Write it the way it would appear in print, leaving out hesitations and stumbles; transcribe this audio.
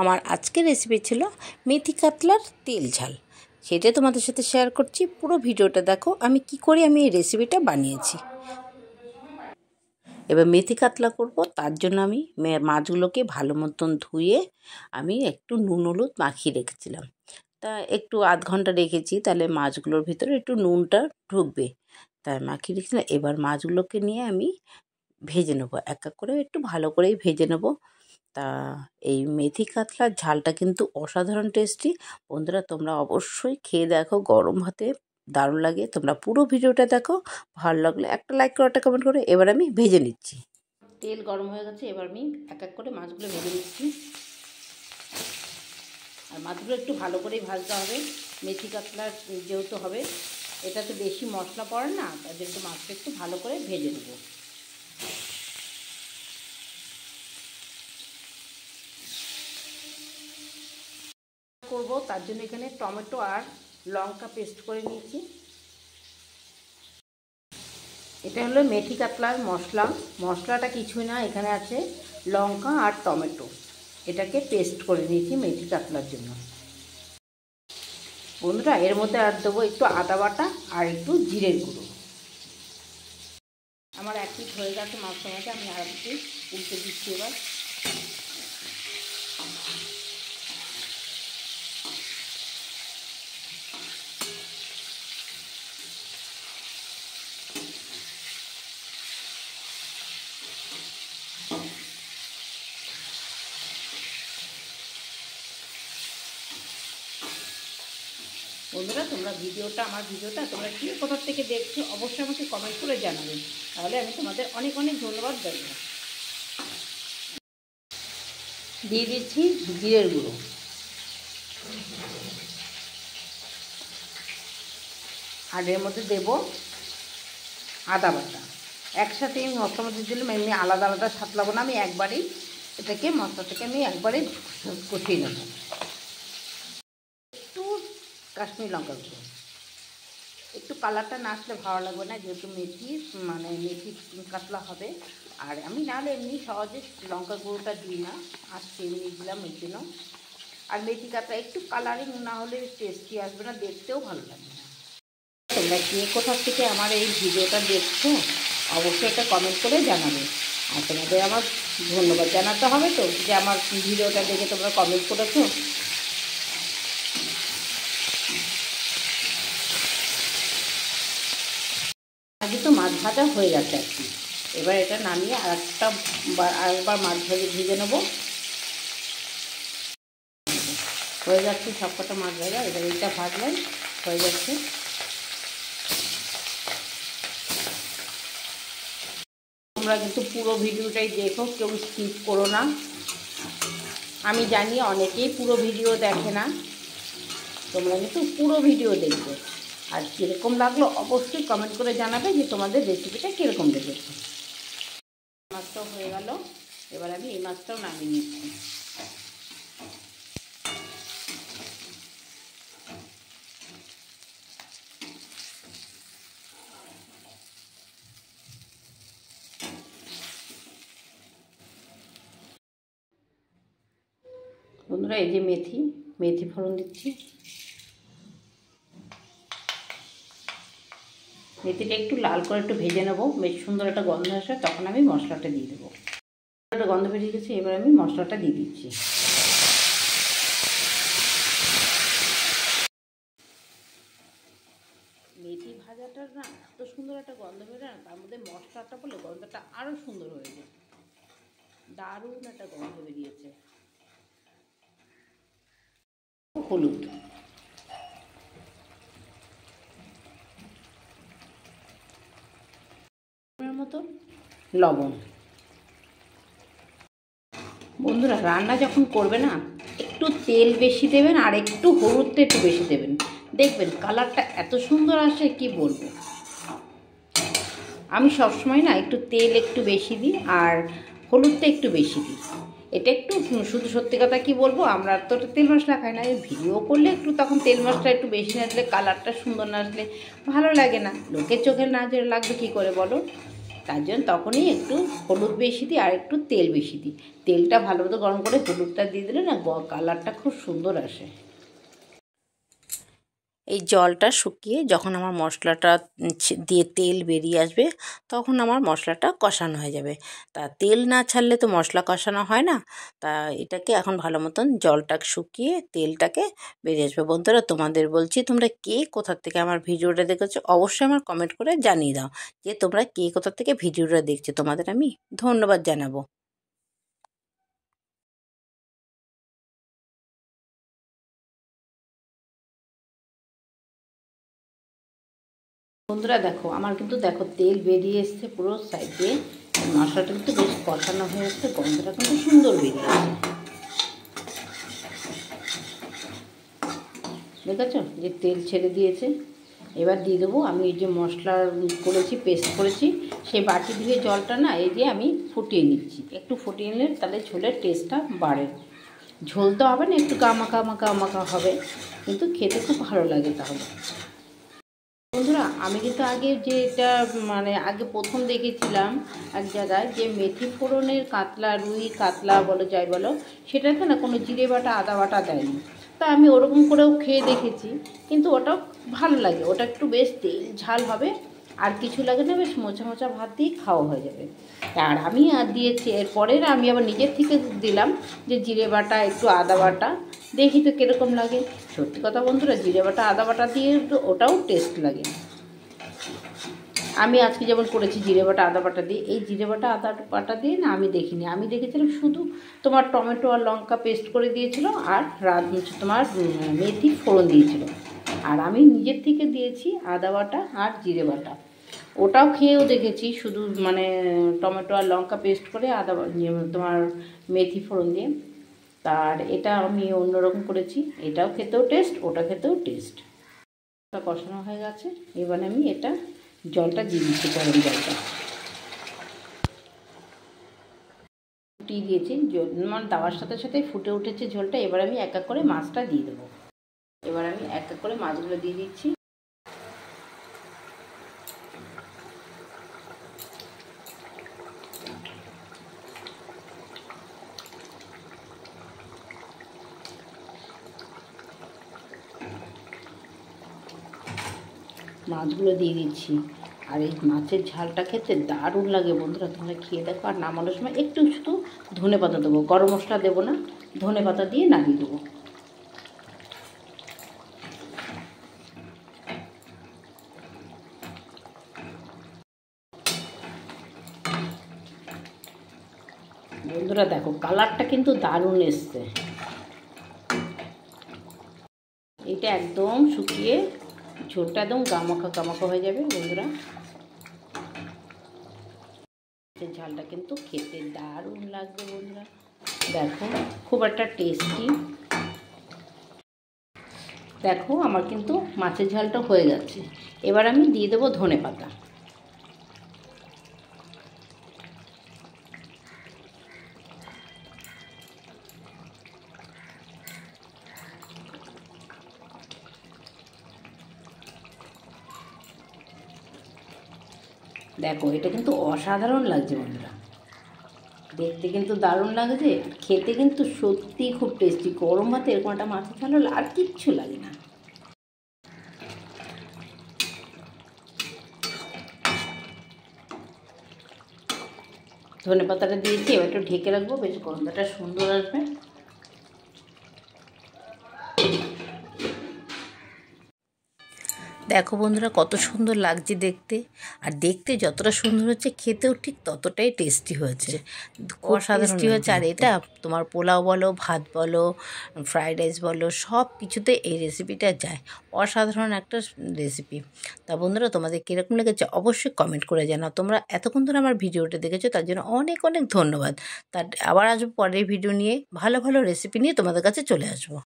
আমার আজকের রেসিপি ছিল মেথি কাতলার তেল ঝাল। সেটাই তোমাদের সাথে শেয়ার করছি। পুরো ভিডিওটা দেখো আমি কি করে এই রেসিপিটা বানিয়েছি। এবার মেথি কাতলা করব, তার জন্য আমি মাছগুলোকে ভালো মতন ধুয়ে আমি একটু নুন হলুদ মাখিয়ে রেখেছিলাম। তা একটু আধ ঘন্টা রেখেছি, তাহলে মাছগুলোর ভিতরে একটু নুনটা ঢুকবে, তাই মাখিয়ে রেখেছিলাম। এবার মাছগুলোকে নিয়ে আমি ভেজে নেবো, এক এক করে একটু ভালো করেই ভেজে নেবো। তা এই মেথি কাতলার ঝালটা কিন্তু অসাধারণ টেস্টি। বন্ধুরা তোমরা অবশ্যই খেয়ে দেখো, গরম ভাতে দারুণ লাগে। তোমরা পুরো ভিডিওটা দেখো, ভালো লাগলে একটা লাইক করে একটা কমেন্ট করে। এবার আমি ভেজে নিচ্ছি। তেল গরম হয়ে গেছে, এবার আমি এক এক করে মাছগুলো ভেজে নিচ্ছি। আর মাছগুলো একটু ভালো করেই ভাজতে হবে। মেথি কাতলা যেহেতু হবে, এটাতে বেশি মশলা পড়ে না, তার জন্য মাছটা একটু ভালো করে ভেজে নেবো। করব তার জন্য এখানে টমেটো আর লঙ্কা পেস্ট করে নিয়েছি। এটা হলো মেথি কাতলার মশলা। মশলাটা কিছুই না, এখানে আছে লঙ্কা আর টমেটো, এটাকে পেস্ট করে নিয়েছি মেথি কাতলার জন্য। বন্ধুরা এর মধ্যে আর দেবো একটু আদা বাটা আর একটু জিরের গুঁড়ো। আমার এক পিস হয়ে গেছে মাছটার মধ্যে, আমি আর একটু উল্টে দিচ্ছি। এবার বন্ধুরা তোমরা আমার ভিডিওটা তোমরা কি কোথা থেকে দেখছো অবশ্যই আমাকে কমেন্ট করে জানাবে, তাহলে আমি তোমাদের অনেক অনেক ধন্যবাদ দেবো। দিয়ে দিচ্ছি জিরের গুঁড়ো, আর এর মধ্যে দেব আদা বাটা। একসাথে আমি মশলার মধ্যে দিলাম, এমনি আলাদা আলাদা সাতলাবো না, আমি একবারেই এটাকে মশলাটাকে আমি একবারে কষিয়ে নেব। একটু কাশ্মীরি লঙ্কা গুঁড়ো, একটু কালারটা না আসলে ভালো লাগবে না, যেহেতু মেথি কাতলা হবে। আর আমি নাহলে এমনি সহজে লঙ্কা গুঁড়োটা দিই না, আজকে এমনি দিলাম এর জন্য। আর মেথি কাতলা একটু কালারিং না হলে টেস্টি আসবে না, দেখতেও ভালো লাগবে না। তোমরা কে কোথা থেকে আমার এই ভিডিওটা দেখছো অবশ্যই একটা কমেন্ট করে জানাবে। আর তোমাদের আমার ধন্যবাদ জানাতে হবে তো, যে আমার ভিডিওটা দেখে তোমরা কমেন্ট করেছো। আগে তো মাছ ভাজা হয়ে গেছে আর কি, এবার এটা নামিয়ে আরেকবার মাছ ভেজে নেবো। হয়ে যাচ্ছে সব কটা মাছ ভাজা, এবার এটা ভাজলেন হয়ে যাচ্ছে। তোমরা কিন্তু পুরো ভিডিওটাই দেখো, কেউ স্কিপ করো না। আমি জানি অনেকেই পুরো ভিডিও দেখে না, তোমরা কিন্তু পুরো ভিডিও দেখবে। আর কীরকম লাগলো অবশ্যই কমেন্ট করে জানাবে যে তোমাদের রেসিপিটা কীরকম লেগেছে। মাছটাও হয়ে গেল, এবার আমি এই মাছটাও নামিয়ে নিচ্ছি। বন্ধুরা এই যে মেথি ফোড়ন দিচ্ছি। মেথিটা একটু লাল করে একটু ভেজে নেবো, বেশ সুন্দর একটা গন্ধ আসে, তখন আমি মশলাটা দিয়ে দেবো। একটা গন্ধ বেরিয়ে গেছে, এবার আমি মশলাটা দিয়ে দিচ্ছি। মেথি ভাজাটার না এত সুন্দর একটা গন্ধ বেরোয় না, তার মধ্যে মশলাটা বলে গন্ধটা আরও সুন্দর হয়ে যায়, দারুণ একটা গন্ধ বেরিয়েছে। হলুদ, মতো লবণ। বন্ধুরা রান্না যখন করবে না, একটু তেল বেশি দেবেন আর একটু হলুদটা একটু বেশি দেবেন, দেখবেন কালারটা এত সুন্দর আসে কি বলবো। আমি সবসময় না একটু তেল একটু বেশি দিই আর হলুদটা একটু বেশি দিই। এটা একটু শুধু সত্যি কথা কি বলবো, আমরা তো তেল মশলা খাই না, ভিডিও করলে একটু তখন তেল মশলা একটু বেশি না দিলে, কালারটা সুন্দর না আসলে ভালো লাগে না, লোকের চোখে না যে লাগবে কী করে বলো। তার জন্য তখনই একটু হলুদ বেশি দিই আর একটু তেল বেশি দিই। তেলটা ভালো মতো গরম করে হলুদটা দিয়ে দিলে না কালারটা খুব সুন্দর আসে। এই জলটা শুকিয়ে যখন আমার মশলাটা দিয়ে তেল বেরিয়ে আসবে তখন আমার মশলাটা কষানো হয়ে যাবে। তা তেল না ছাড়লে তো মশলা কষানো হয় না। তা এটাকে এখন ভালো মতন জলটা শুকিয়ে তেলটাকে বেরিয়ে আসবে। বন্ধুরা, তোমাদের বলছি, তোমরা কে কোথা থেকে আমার ভিডিওটা দেখেছো অবশ্যই আমার কমেন্ট করে জানিয়ে দাও যে তোমরা কে কোথা থেকে ভিডিওটা দেখছো। তোমাদের আমি ধন্যবাদ জানাবো। বন্ধুরা দেখো, আমার কিন্তু দেখো তেল বেরিয়ে এসছে পুরো সাইড দিয়ে। মশলাটা কিন্তু বেশ কষানো হয়ে এসছে, গন্ধটা কিন্তু সুন্দর বেরিয়ে এসছে। দেখেছো যে তেল ছেড়ে দিয়েছে। এবার দিয়ে দেবো আমি এই যে মশলা করেছি, পেস্ট করেছি, সেই বাটি ধুয়ে জলটা না এই যে আমি ফুটিয়ে নিচ্ছি। একটু ফুটিয়ে নিলে তাহলে ঝোলের টেস্টটা বাড়ে। ঝোল তো হবে না, একটু গামাকা মাখা মাখা হবে, কিন্তু খেতে খুব ভালো লাগে। তাহলে বন্ধুরা, আমি কিন্তু আগে যেটা মানে আগে প্রথম দেখেছিলাম এক জায়গায় যে মেথি ফোড়নের কাতলা, রুই কাতলা বলো যাই বলো, সেটাতে না কোনো জিরে বাটা আদা বাটা দেয়নি। তা আমি ওরকম করেও খেয়ে দেখেছি, কিন্তু ওটাও ভালো লাগে। ওটা একটু বেশ তেল ঝাল হবে, আর কিছু লাগে না, বেশ মোচা মোচা ভাত দিয়ে খাওয়া হয়ে যাবে। আর আমি দিয়েছি এরপরের আমি আবার নিজের থেকে দিলাম যে জিরে বাটা একটু আদা বাটা, দেখি তো কীরকম লাগে। সত্যি কথা বন্ধুরা, জিরে বাটা আদা বাটা দিয়ে ওটাও টেস্ট লাগে। আমি আজকে যেমন করেছি জিরে বাটা আদা বাটা দিয়ে, এই জিরে বাটা আদা বাটা দিয়ে না আমি দেখিনি। আমি দেখেছিলাম শুধু তোমার টমেটো আর লঙ্কা পেস্ট করে দিয়েছিল, আর তোমার মেথি ফোড়ন দিয়েছিল। আর আমি নিজের থেকে দিয়েছি আদা বাটা আর জিরে বাটা। ওটাও খেয়েও দেখেছি শুধু মানে টমেটো আর লঙ্কা পেস্ট করে আদা তোমার মেথি ফোড়ন দিয়ে। তার এটা আমি অন্যরকম করেছি, এটাও খেতেও টেস্ট, ওটা খেতেও টেস্ট। ওটা কষানো হয়ে গেছে, এবার আমি এটা জলটা দিয়ে দিচ্ছি, গরম জলটা ফুটিয়ে দিয়েছি। মানে দেওয়ার সাথে সাথে ফুটে উঠেছে ঝোলটা। এবার আমি এক এক করে মাছটা দিয়ে দেবো। এবার আমি এক এক করে মাছগুলো দিয়ে দিচ্ছি। মাছগুলো দিয়ে দিচ্ছি। আর এই মাছের ঝালটা খেতে দারুণ লাগে বন্ধুরা, তোমরা খেয়ে দেখো। আর নামানোর সময় একটু শুধু ধনে পাতা দেবো, গরম মশলা দেবো না, ধনে পাতা দিয়ে নামিয়ে দেবো। বন্ধুরা দেখো, কালারটা কিন্তু দারুণ এসছে। এটা একদম শুকিয়ে ঝোলটা একদম গামাখা গামাখা হয়ে যাবে বন্ধুরা। ঝালটা কিন্তু খেতে দারুণ লাগবে বন্ধুরা। দেখো খুব একটা টেস্টি। দেখো আমার কিন্তু মাছের ঝালটা হয়ে যাচ্ছে। এবার আমি দিয়ে দেবো ধনে পাতা। দেখো এটা কিন্তু অসাধারণ লাগছে বন্ধুরা, দেখতে কিন্তু দারুণ লাগছে, খেতে কিন্তু সত্যিই খুব টেস্টি। গরম ভাতে এরকম একটা মাছের ঝাল হলে আর কিচ্ছু লাগে না। ধনে পাতাটা দিয়েছি, এবার একটু ঢেকে রাখবো, বেশ গন্ধটা সুন্দর আসবে। দেখো বন্ধুরা কত সুন্দর লাগছে দেখতে, আর দেখতে যতটা সুন্দর হচ্ছে খেতেও ঠিক ততটাই টেস্টি হয়েছে, অসাধারণ হয়েছে। আর এটা তোমার পোলাও বলো, ভাত বলো, ফ্রাইড রাইস বলো, সব কিছুতে এই রেসিপিটা যায়। অসাধারণ একটা রেসিপি। তা বন্ধুরা, তোমাদের কীরকম লেগেছে অবশ্যই কমেন্ট করে জানাও। তোমরা এতক্ষণ ধরে আমার ভিডিওটা দেখেছো তার জন্য অনেক অনেক ধন্যবাদ। তার আবার আসবো পরের ভিডিও নিয়ে, ভালো ভালো রেসিপি নিয়ে তোমাদের কাছে চলে আসবো।